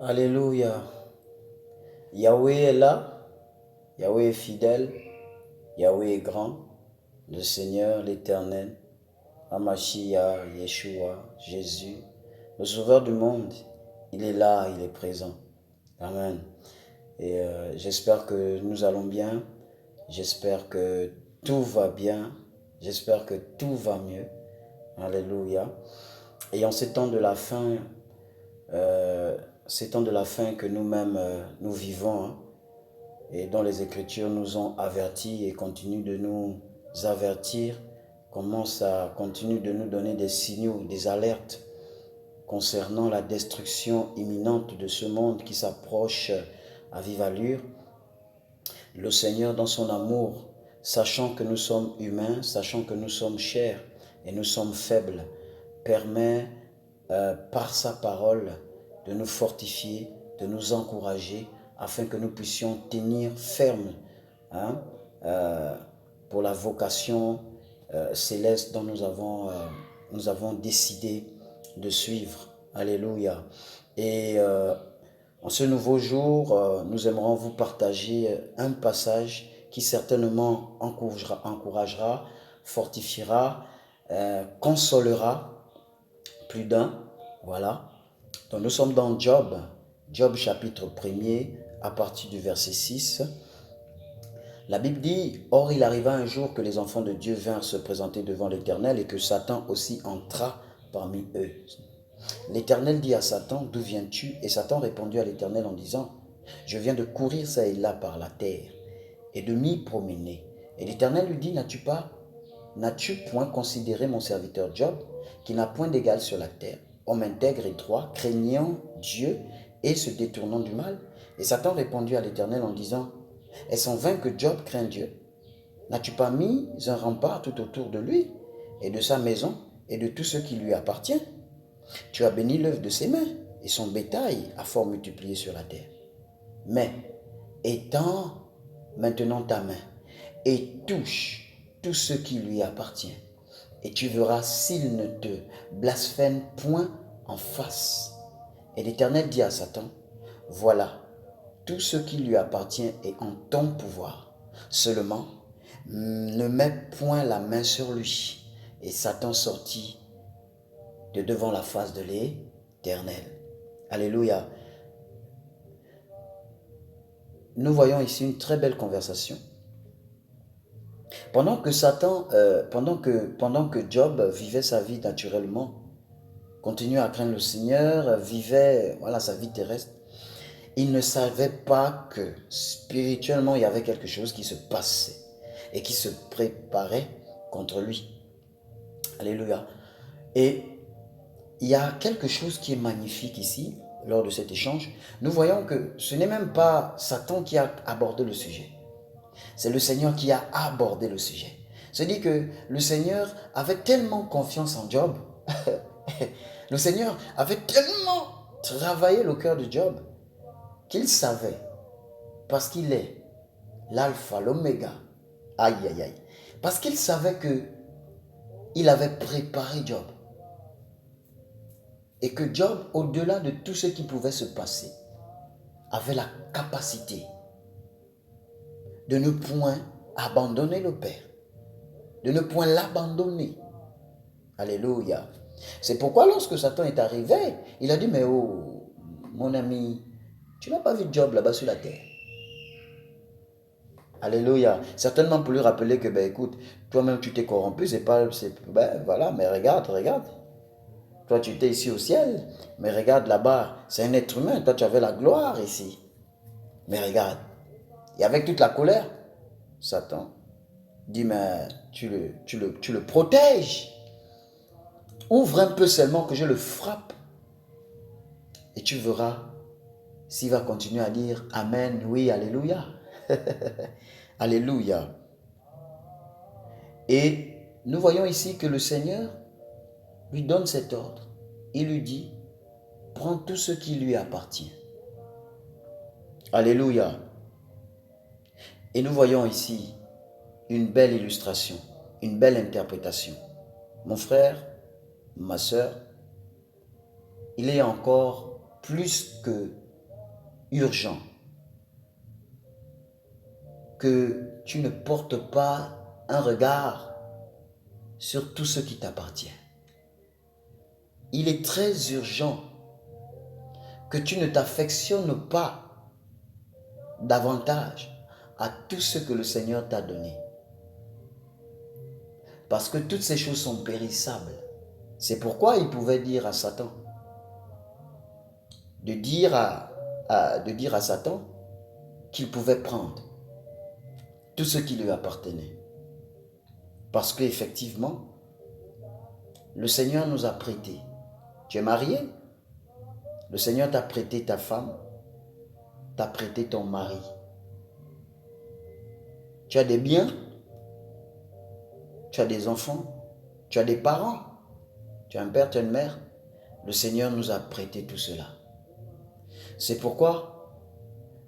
Alléluia. Yahweh est là, Yahweh est fidèle, Yahweh est grand, le Seigneur, l'Éternel, Amashia, Yeshua, Jésus, le Sauveur du monde. Il est là, il est présent. Amen. Et j'espère que nous allons bien, j'espère que tout va bien, j'espère que tout va mieux. Alléluia. Et en ces temps de la fin, ces temps de la fin que nous-mêmes nous vivons, hein, et dont les Écritures nous ont avertis et continuent de nous avertir, continuent de nous donner des signaux, des alertes concernant la destruction imminente de ce monde qui s'approche à vive allure. Le Seigneur, dans son amour, sachant que nous sommes humains, sachant que nous sommes chers et nous sommes faibles, permet par sa parole de nous fortifier, de nous encourager, afin que nous puissions tenir ferme, hein, pour la vocation céleste dont nous avons décidé de suivre. Alléluia. Et en ce nouveau jour, nous aimerons vous partager un passage qui certainement encouragera, fortifiera, consolera plus d'un. Voilà. Donc nous sommes dans Job, Job chapitre 1er, à partir du verset 6. La Bible dit, « Or il arriva un jour que les enfants de Dieu vinrent se présenter devant l'Éternel et que Satan aussi entra parmi eux. L'Éternel dit à Satan, « D'où viens-tu » Et Satan répondit à l'Éternel en disant, « Je viens de courir ça et là par la terre et de m'y promener. » Et l'Éternel lui dit, « N'as-tu point considéré mon serviteur Job, qui n'a point d'égal sur la terre, homme intègre et droit, craignant Dieu et se détournant du mal ?» Et Satan répondit à l'Éternel en disant, « Est-ce en vain que Job craint Dieu? N'as-tu pas mis un rempart tout autour de lui et de sa maison et de tout ce qui lui appartient? Tu as béni l'œuvre de ses mains et son bétail a fort multiplié sur la terre. Mais étends maintenant ta main et touche tout ce qui lui appartient, et tu verras s'il ne te blasphème point en face. » Et l'Éternel dit à Satan, « Voilà, tout ce qui lui appartient est en ton pouvoir. Seulement, ne mets point la main sur lui. » Et Satan sortit de devant la face de l'Éternel. Alléluia. Nous voyons ici une très belle conversation. Pendant que Job vivait sa vie naturellement, continuait à craindre le Seigneur, vivait sa vie terrestre, il ne savait pas que spirituellement il y avait quelque chose qui se passait et qui se préparait contre lui. Alléluia. Et il y a quelque chose qui est magnifique ici, lors de cet échange. Nous voyons que ce n'est même pas Satan qui a abordé le sujet. C'est le Seigneur qui a abordé le sujet. C'est-à-dire que le Seigneur avait tellement confiance en Job. Le Seigneur avait tellement travaillé le cœur de Job qu'il savait, parce qu'il est l'alpha, l'oméga, aïe aïe aïe, parce qu'il savait que il avait préparé Job. Et que Job, au-delà de tout ce qui pouvait se passer, avait la capacité de ne point abandonner le Père, de ne point l'abandonner. Alléluia. C'est pourquoi lorsque Satan est arrivé, il a dit, mais oh, mon ami, tu n'as pas vu Job là-bas sur la terre? Alléluia. Certainement pour lui rappeler que, écoute, toi-même tu t'es corrompu, voilà, mais regarde. Toi, tu étais ici au ciel, mais regarde là-bas, c'est un être humain. Toi, tu avais la gloire ici. Mais regarde, et avec toute la colère, Satan dit, mais tu le protèges. Ouvre un peu seulement que je le frappe. Et tu verras s'il va continuer à dire Amen, oui, Alléluia. Alléluia. Et nous voyons ici que le Seigneur lui donne cet ordre. Il lui dit, prends tout ce qui lui appartient. Alléluia. Et nous voyons ici une belle illustration, une belle interprétation. Mon frère, ma sœur, il est encore plus que urgent que tu ne portes pas un regard sur tout ce qui t'appartient. Il est très urgent que tu ne t'affectionnes pas davantage à tout ce que le Seigneur t'a donné. Parce que toutes ces choses sont périssables. C'est pourquoi il pouvait dire à Satan, de dire à Satan qu'il pouvait prendre tout ce qui lui appartenait. Parce qu'effectivement, le Seigneur nous a prêté. Tu es marié? Le Seigneur t'a prêté ta femme, t'a prêté ton mari. Tu as des biens, tu as des enfants, tu as des parents, tu as un père, tu as une mère. Le Seigneur nous a prêté tout cela. C'est pourquoi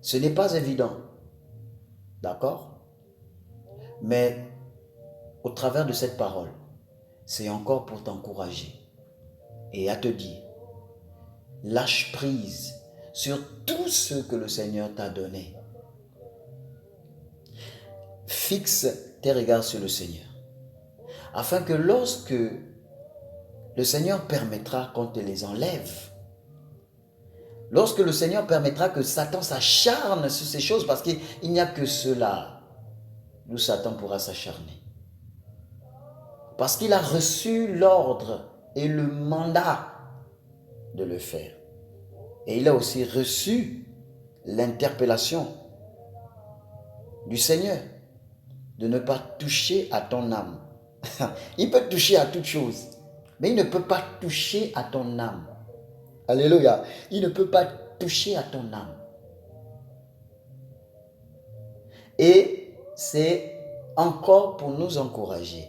ce n'est pas évident, d'accord? Mais au travers de cette parole, c'est encore pour t'encourager et à te dire, lâche prise sur tout ce que le Seigneur t'a donné. Fixe tes regards sur le Seigneur, afin que lorsque le Seigneur permettra qu'on te les enlève, lorsque le Seigneur permettra que Satan s'acharne sur ces choses, parce qu'il n'y a que cela où Satan pourra s'acharner. Parce qu'il a reçu l'ordre et le mandat de le faire. Et il a aussi reçu l'interpellation du Seigneur de ne pas toucher à ton âme. Il peut toucher à toute chose, mais il ne peut pas toucher à ton âme. Alléluia. Il ne peut pas toucher à ton âme. Et c'est encore pour nous encourager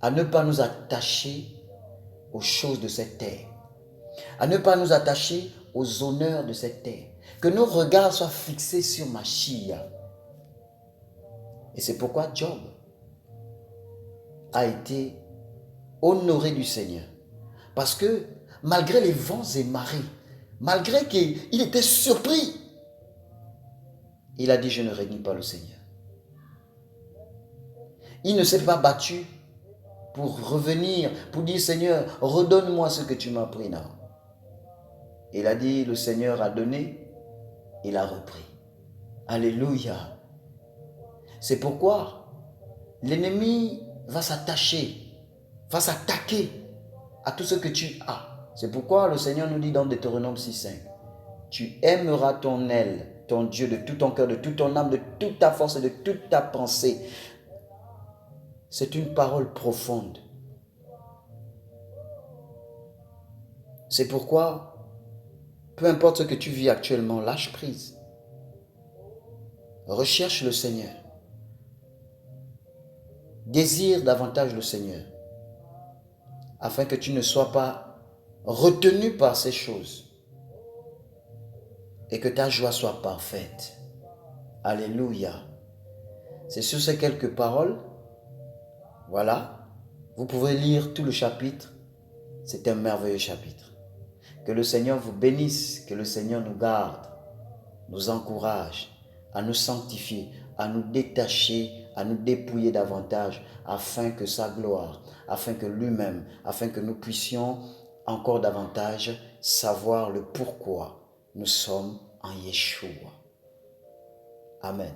à ne pas nous attacher aux choses de cette terre, à ne pas nous attacher aux honneurs de cette terre, que nos regards soient fixés sur Mashiach. Et c'est pourquoi Job a été honoré du Seigneur. Parce que malgré les vents et marées, malgré qu'il était surpris, il a dit, je ne renie pas le Seigneur. Il ne s'est pas battu pour revenir, pour dire, Seigneur, redonne-moi ce que tu m'as pris. Non. Il a dit, le Seigneur a donné, il a repris. Alléluia. C'est pourquoi l'ennemi va s'attacher, va s'attaquer à tout ce que tu as. C'est pourquoi le Seigneur nous dit dans Deutéronome 6:5, tu aimeras ton aile, ton Dieu, de tout ton cœur, de toute ton âme, de toute ta force et de toute ta pensée. C'est une parole profonde. C'est pourquoi, peu importe ce que tu vis actuellement, lâche prise. Recherche le Seigneur. Désire davantage le Seigneur, afin que tu ne sois pas retenu par ces choses et que ta joie soit parfaite. Alléluia. C'est sur ces quelques paroles. Voilà. Vous pouvez lire tout le chapitre. C'est un merveilleux chapitre. Que le Seigneur vous bénisse, que le Seigneur nous garde, nous encourage à nous sanctifier, à nous détacher, à nous dépouiller davantage, afin que sa gloire, afin que lui-même, afin que nous puissions encore davantage savoir le pourquoi nous sommes en Yeshua. Amen.